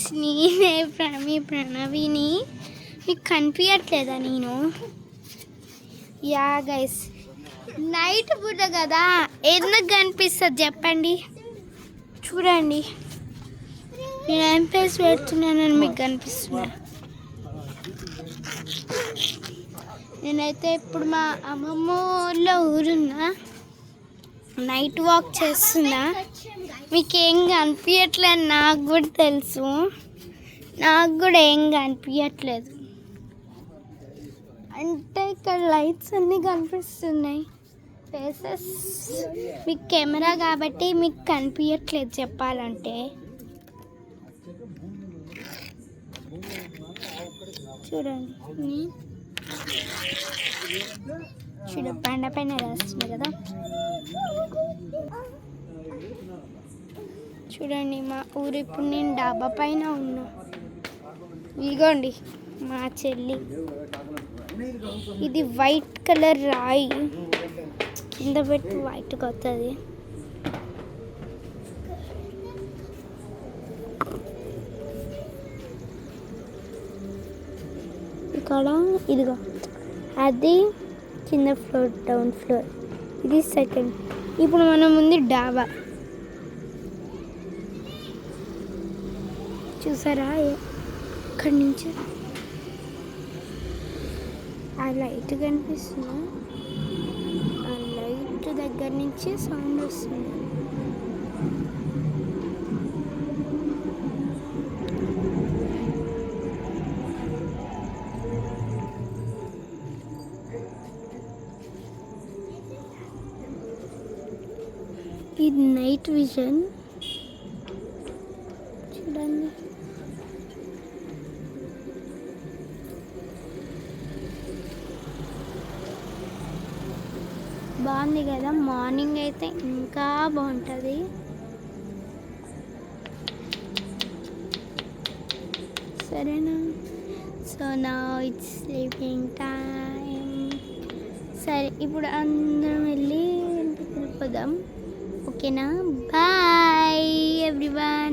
Guys, నేనే మీ ప్రణవిని. మీకు కనిపించట్లేదా నేను? యా గైస్, నైట్ పూట కదా, ఎందుకు కనిపిస్తుంది చెప్పండి. చూడండి, నేను ఏం ఫేస్ పెడుతున్నానని మీకు కనిపిస్తున్నా. నేనైతే ఇప్పుడు మా అమ్మమ్మ వాళ్ళ ఊరున్నా, నైట్ వాక్ చేస్తున్నా. మీకేం కనిపించట్లేదు నాకు కూడా తెలుసు, నాకు కూడా ఏం కనిపించట్లేదు. అంటే ఇక్కడ లైట్స్ అన్నీ కనిపిస్తున్నాయి, ఫేసెస్. మీకు కెమెరా కాబట్టి మీకు కనిపించట్లేదు చెప్పాలంటే. చూడండి, బండ పైన రాస్తుంది కదా. చూడండి, మా ఊరు. ఇప్పుడు నేను డాబా పైన ఉన్నా. ఇదిగోండి మా చెల్లి. ఇది వైట్ కలర్ రాయి, కింద పెట్టి వైట్గా వస్తుంది. ఇక్కడ ఇదిగో అది కింద ఫ్లోర్, డౌన్ ఫ్లోర్. ఇది సెకండ్. ఇప్పుడు మనం ఉంది డాబా. చూసారా, ఇక్కడి నుంచి ఆ లైట్ కనిపిస్తుంది. ఆ లైట్ దగ్గర నుంచి సౌండ్ వస్తుంది. ఇది నైట్ విజన్. చూడండి, బాగుంది కదా. మార్నింగ్ అయితే ఇంకా బాగుంటుంది. సరేనా? So now it's sleeping time. సరే, ఇప్పుడు అందరం వెళ్ళి వెళ్ళిపోదాం. ఓకేనా? Bye everyone.